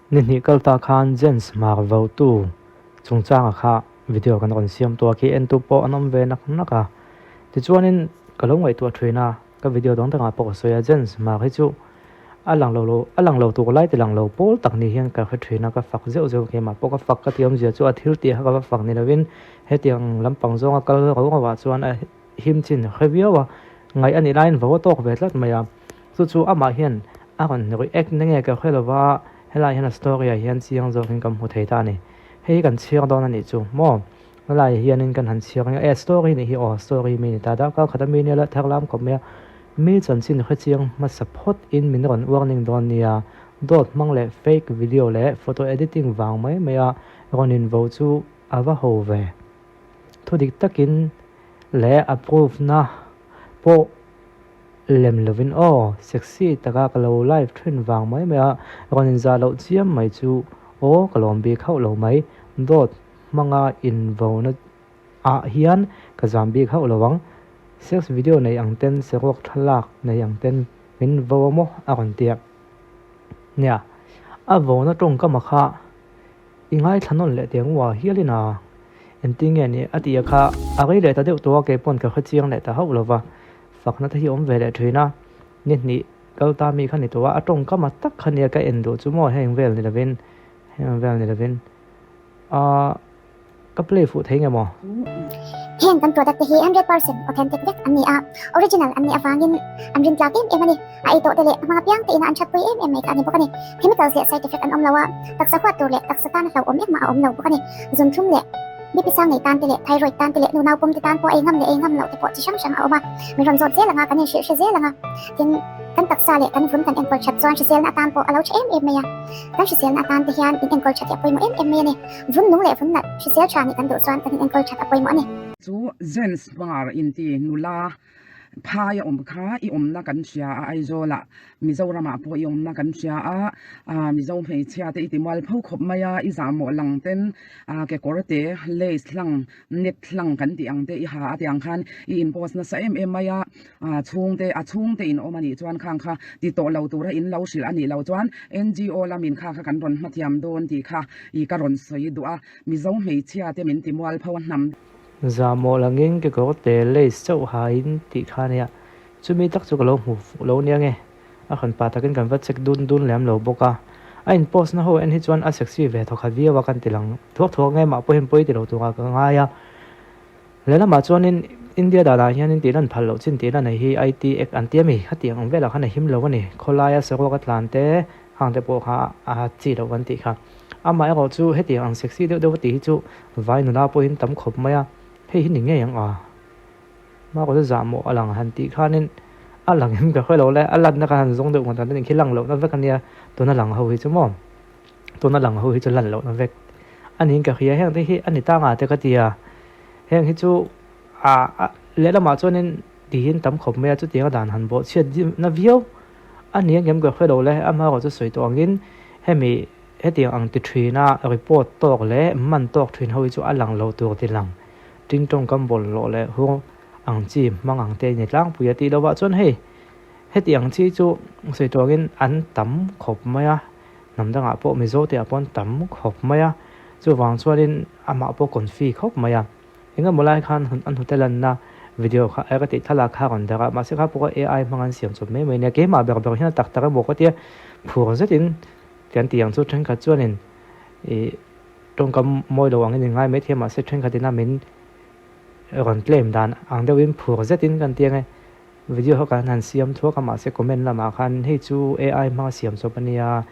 Nini kalta khan Jens Marvel tu chungchang kha video kan kon siam to ki en tu po anom ve nak naka ti chuanin kalong wai tu thina ka video dong tanga po soya Jens ma hi chu alang lo tu lai ti lang lo pol tak ni hian ka kha thina ka fak zeu zeu ke ma po ka fak ka tiam je chu a thil ti ha ka fak ni lovin he tiang lampang zonga kal ro wa chuan a him chin khawiawa ngai ani line vo tok ve tlat maya chu ama hian a kon react nge ka khelawa helai hian story hian chiang zo kin kam hu thei ta ni hei kan chiang don ani chu mo helai hian in kan han chiang a story ni hi o story mi ta da ka khadami ne la thaklam kom me mi chan chin kha chiang ma support in min ron warning don nia dot mang le fake video le photo editing wang mai maya ronin vo chu awa ho ve thodik takin le approve na po lem lovin o sexy taka kalo live trend wang mai maya ronin za lo chiam mai chu o kalom bi khau lo mai dot manga in vo na a hian ka zambi khau lowang sex video nei ang ten serok thalak nei ang ten min vo mo a kon tia nya a vo na tong ka ma kha ingai thanon le tiang wa hialina enting ani atia kha agai le ta deu to ke pon ka khachiang le ta hau lova fakna ta hi om ve le thina ni kalta mi khani to wa atong ka ma tak khania ka endo chu mo heng vel ni lovin a ka play fu thei nge mo Hen kan product hi 100% authentic vet ani a original ani awangin amrin tlakim emani a ito tele mga piang te ina an chat pui em mai ka ni bokani chemicals le side effect an omlawa taksa kwat tur le taksa tan law om ek ma om law bokani zum thum le bi pisang nei tan tele thyroid tan tele nu naw pum te tan po ai ngam le ai ngam law te po chi sham sham a oma mi ron zot zel nga kan shi zel nga tin kan taksa le kan fun kan enkol chat chuan shi zel na tan po alo che em maya kan shi zel na tan te hian in enkol chat apoi mo em maya ni vun nu le vun na shi zel cha ni kan do chuan kan in enkol chat apoi mo ani chu Jens bar in ti nula phaya om kha I om na kan sia a aizola Mizoram po I om na kan sia a Mizo phei chia te ti mal phau khop maya I za mo lang ten ke korte lace lang net lang kan ti ang te I ha ati ang khan I impose na sa em maya chung te in omani chuan khang kha ti to lo tura in lo sil ani lo chuan NGO la min kha kan ron mathiam don ti kha I ka ron soi du a Mizo phei chia te min ti mal phau nam za mo langin ke ko te le so ha in ti khania chumi tak chu lo hu lo nia nge a khan pa takin kan va check dun lem lo boka a in post na ho en hi chuan a sexy ve tho kha via wa kan tilang thok nge ma po hem poi ti lo tu ka nga ya le na ma chuan in India da da hian in ti ran phal lo chin ti na nei hi IT ek an ti mi khati ang vela khana him lo ani kholaya se ro ka tlan te hang te po kha a chi lo wan ti kha ama ero chu heti ang sexy de ti chu vai nu na po in tam khop maya hei hin nge yang ma ko za mo alang han ti khanin alang him ka khoi lo le alan na kan zong de ngon ta nin khilang lo na ve kan ya to na lang ho hi chu mo to na lang ho hi chu lan lo na ve anin ka khia heng te hi ani ta nga te ka tia heng hi chu le la ma chonin ti hin tam khop me chu ti ga dan han bo chet na view ani ngem ka khoi lo le ama ko chu soi to angin hemi heti ang ti thina report tok le man tok thin ho chu alang lo tur ti lang ting tong kam bol lo le hu ang chi mang ang te ni tlang puya ti lo wa chon heti ang chi chu sei to gin an tam khop maya nam danga po mi zo te apon tam khop maya chu wang chuanin ama po kon fi khop maya inga molai khan an hotelan na video kha aga ti thala kha ron daga ma se kha po AI mangan siam chu me ne ke ma ber hin tak tak mo ko ti phur zetin kan ti ang chu thren kha chuanin tong kam moi lo angin ngai me thema se thren kha tina min ron claim dan ang dewin phur zetin kan tiang video ho kan han siam thua kama se comment la ma khan he chu AI ma siam so pania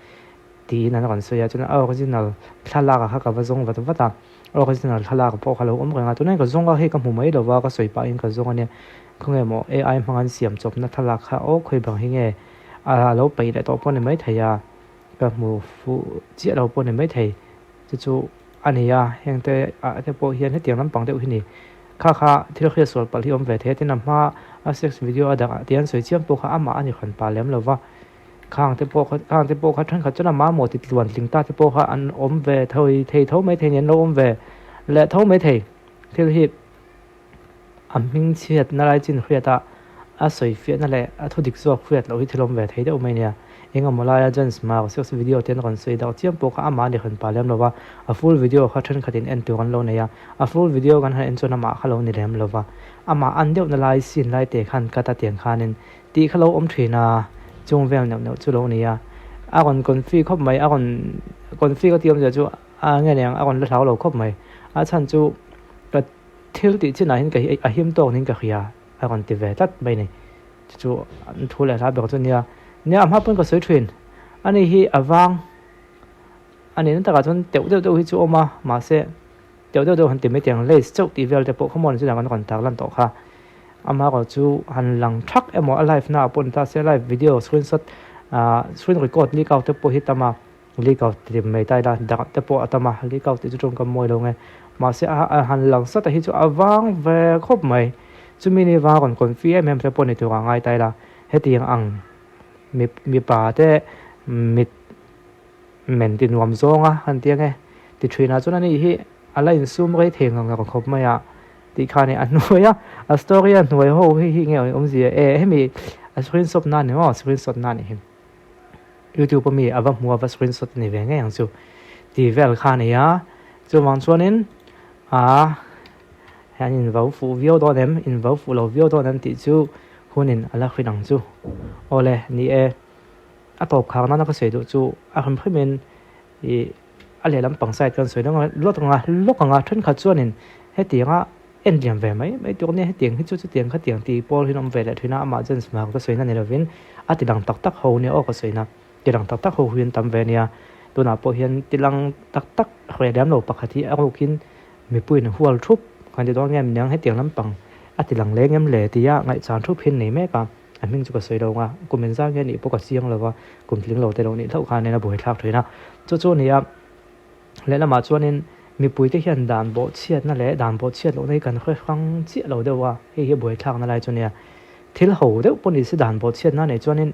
ti na ron so ya chuna original thala ka ka wazong wata original thala ka po khalo om nga tu nai ka zonga he ka mu mai lo wa ka soi pa in ka zonga ne khonge mo AI mangan siam chop na thala kha o khoi bang hinge a lo pai le to pon mai thaya ka mu fu chi lo pon mai thai chu ania heng te te po hian he tiang lam pang deuh hi ni kha thil khia sol pal hi om ve the te na ma a sex video ada tian soi chiam po kha ama ani khan pa lem lova khang te po kha than kha chana ma mo ti tluan tling ta te po kha an om ve thoi thei tho mai thein lo om ve le tho mai thei thil hi am ming chiat na lai chin khria ta a soi fiat na le a thu dik zo khriat lo hi thilom ve thei deuh mai nia enga molaya jens ma sex video ten ron sei da chiam po ka ama ni khan palem lova a full video kha then khatin en tu kan lo ne ya a full video kan han en chona ma khalo ni lem lova ama an deuh na lai sin lai te khan ka ta tiang khanin ti khalo om thina chung vel neu chu lo ni ya a kon fi khop mai a kon fi ko tiam ja chu a nge nang a kon la thau lo khop mai a chan chu ka thil ti china hin ka a him to ning ka khia a kon ti ve tat mai ni chu an thu la ra be chu nia nia am hapun ko soi thrin ani hi awang ani nan ta ka chon teu hi chu oma ma se teu han ti me tiang le chau ti vel te po khomon chu lang kan tak lan to kha ama ko chu han lang thak emo alive na pon ta se live video screenshot screen record li kau te po hi tama li kau ti me tai da da te po atama li kau ti chu tong kam moi lo nge ma se han lang sa ta hi chu awang ve khop mai chu mi ni wa kon fi em te po ni tu ngai tai la he tiang ang mi pa te mi men tin wam zonga han tiang e ti thina chuna ni hi ala in sum rei theng ang ka khop maya ti khani an noya a story an noi ho hi nge om ji hemi a screenshot na ne mo screenshot na ni him YouTube mi ava mu ava screenshot ni ve nge ang chu ti vel khani ya chu wang chuanin han in vau fu video do dem in vau fu lo video do dem ti chu hunin ala khinang chu ole ni a top khang na ka sei du chu a kham khimen i ale lam pang sai kan soi na lokanga thun kha chuanin he tianga en diam ve mai tur ne he tiang hi chu tiang kha tiang ti pol hinom ve le thina ama jen sma ka soina ne lovin atilang tak ho ne o ka soina tilang tak ho huin tam ve nia tuna po hian tilang tak hre dam lo pakhati a rokin mi puin hual thup kan de dong ngem nyang he tiang lam pang atilang le ngem le tia ngai chan thup hin nei me ka aming chu ka soi do nga kumen za nge ni po ka siang lova kumtling lo te lo ni thau kha ne na boi thak thoina chu nia le lama chuanin mi pui te hian dan bo chiat na le dan bo chiat lo nei kan khre khang chi lo dewa he boi thak na lai chunia thil ho deuh poni se dan bo chiat na nei chuanin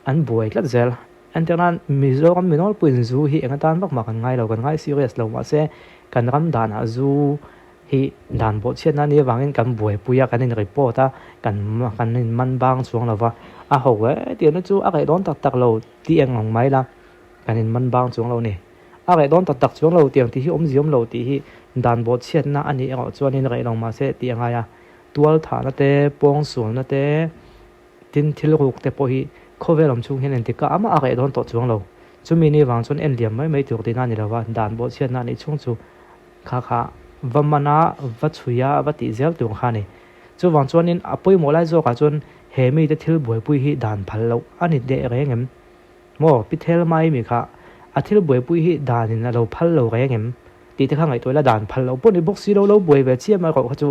an boi tlat zel antenan mizoram minol puin zu hi enga tan bak ma kan ngai lo kan ngai serious lo ma se kan ram dan a zu hi dan bo chiat na ni wangin kan boi puya kan in report a kan in man bang chuang lova a ho we ti na chu a kai don tak lo ti engong mai la kan in man bang chuang lo ni a kai don tak chuang lo tiang ti hi om ziom lo ti hi dan bo chiat na ani engo chuanin rai long ma se ti anga ya tual tha na te pong sul na te tin thil ruk te po hi khovelom chung hen ti ka ama a kai don to chuang lo chumi ni wang chon en liam mai tur ti na ni lawa dan bo chiat na ni chung chu kha vamana vachuya vati zel tu khani chu wang chuanin apoi molai zo ka chon he mi te thil boi pui hi dan phal lo ani de rengem mo pithel mai mi kha athil boi pui hi dan in lo phal lo rengem ti te khangai toila dan phal lo poni boxi lo boi ve chiam ma ko chu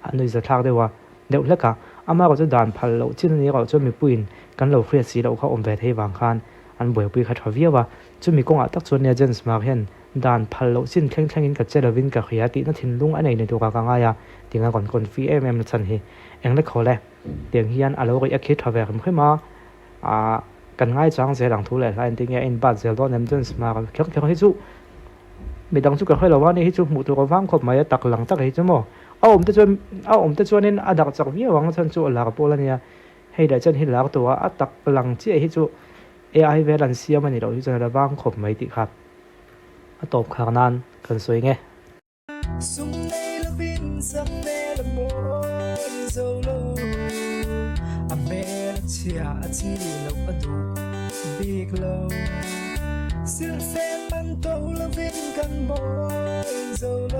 anui za thak dewa deuh leka ama ko chu dan phal lo chin ni ko chu mi puin kan lo khria si lo kha om ve thei wang khan an boi pui kha thawiawa chu mi konga tak chuan ne jens mark hen dan phal lo chin thleng in ka chelovin ka khia ti na thin lung anei ne tu ka nga ya tinga kon fi em chan hi engle khole tiang hian alo ri akhi thawe kham khema kan ngai chang ze lang thu le line ting ya in bat zel don em jens mark khek hi chu mi dang chu ka khoi lo wa ni hi chu mu tu ko wang khop mai tak lang tak hi chu mo om te chuan in adak chak vi wang chan chu la ka polania hei da chan hi lak to a tak lang chi hi chu ai ve lan siam ani lo hi chu la wang khop mai ti khat a top khang nan kan soi nge sung nei la bin sang ne la mo solo a me chia chi lo adu big low sil fe man to la vin kan boy solo